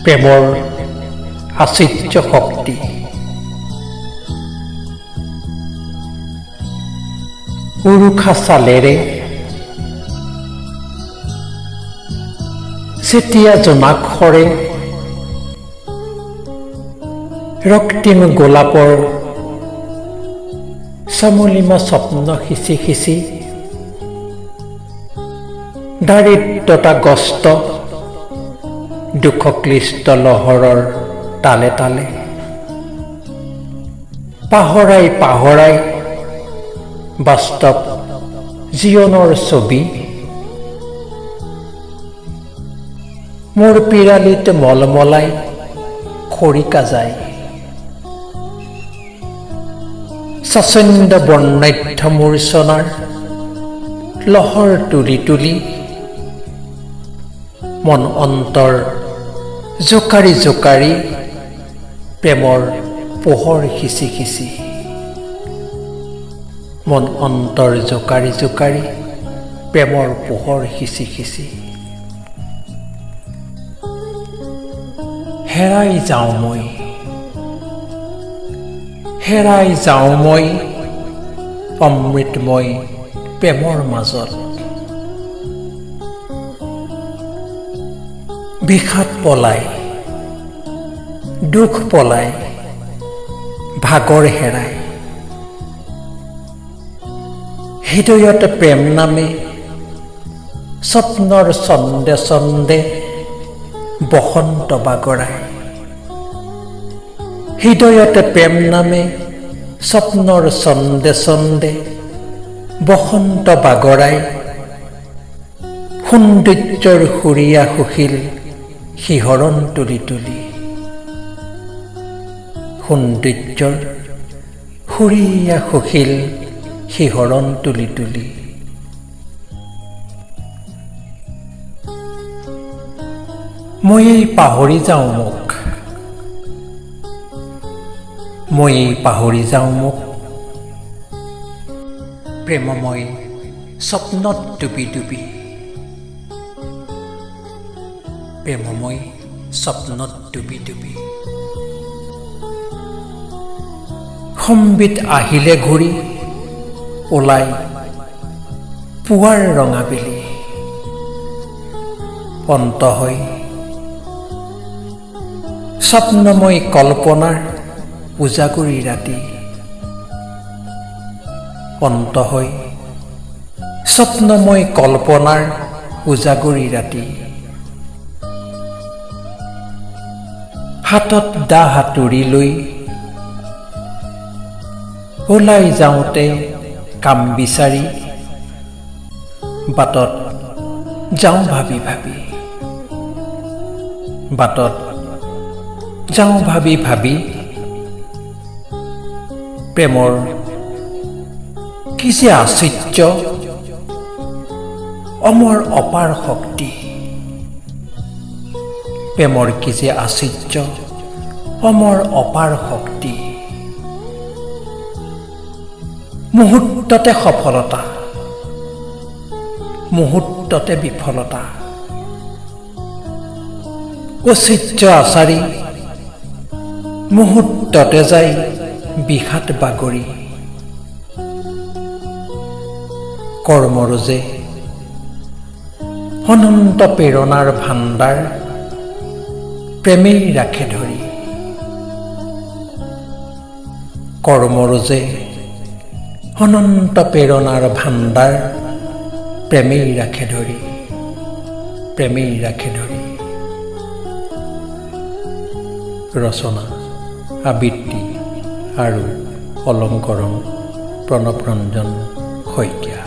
প্ৰেমৰ আশ্চৰ্য শক্তি। উৰুষা চালেৰে যেতিয়া জোনাকৰে ৰক্তিম গোলাপৰ চামলিমা স্বপ্ন সিঁচি সিঁচি দাৰিদ্ৰতাগ্ৰস্ত দুখক্লিষ্ট লহৰৰ তালে তালে পাহৰাই পাহৰাই বাস্তৱ জীৱনৰ ছবি মোৰ পিৰালিত মলমলাই খৰিকা যায়। স্বচ্ছন্দ বৰ্ণাঢ্য মূৰ্ছনাৰ লহৰ তুলি তুলি মন অন্তৰ জোকাৰি জোকাৰি প্ৰেমৰ পোহৰ সিঁচি সিঁচি মন অন্তৰ জোকাৰি জোকাৰি প্ৰেমৰ পোহৰ সিঁচি সিঁচি হেৰাই যাওঁ মই অমৃতময় প্ৰেমৰ মাজত। বিষাদ পলাই দুখ পলাই ভাগৰ হেৰাই হৃদয়ত প্ৰেম নামে স্বপ্নৰ ছন্দে ছন্দে বসন্ত বাগৰাই। হৃদয়ত প্ৰেম নামে স্বপ্নৰ ছন্দে ছন্দে বসন্ত বাগৰাই। সৌন্দৰ্যৰ সুৰীয়া সুশীল শিহৰণ তুলি তুলি সৌন্দৰ্যৰ সুৰীয়া সুশীল শিহৰণ তুলি তুলি ময়েই পাহৰি যাওঁ মোক, ময়েই পাহৰি যাওঁ মোক প্ৰেমময় স্বপ্নত ডুবি ডুবি। প্ৰেমময় স্বপ্নত ডুবি ডুবি সম্বিত আহিলে ঘূৰি ওলাই পুৱাৰ ৰঙাবেলি অন্ত হৈ স্বপ্নময় কল্পনাৰ উজাগৰি ৰাতি অন্ত হৈ স্বপ্নময় কল্পনাৰ উজাগৰি ৰাতি। হাতত দা হাতুৰি লৈ ওলাই যাওঁতে কাম বিচাৰি বাটত যাওঁ ভাবি ভাবি, বাটত যাওঁ ভাবি ভাবি প্ৰেমৰ কি যে আশ্চৰ্য অমৰ অপাৰ শক্তি। প্ৰেমৰ কি যে আশ্চৰ্য অমৰ অপাৰ শক্তি। মুহূৰ্ততে সফলতা, মুহূৰ্ততে বিফলতা, ঐশ্বৰ্য আচাৰি মুহূৰ্ততে যায় বিষাদ বাগৰি। কৰ্মৰোজে অনন্ত প্ৰেৰণাৰ ভাণ্ডাৰ প্ৰেমেই ৰাখে ধৰি। কৰ্মৰোজে অনন্ত প্ৰেৰণাৰ ভাণ্ডাৰ প্ৰেমেই ৰাখে ধৰি, প্ৰেমেই ৰাখে ধৰি। ৰচনা আবৃত্তি আৰু অলংকৰণ প্ৰণৱ ৰঞ্জন শইকীয়া।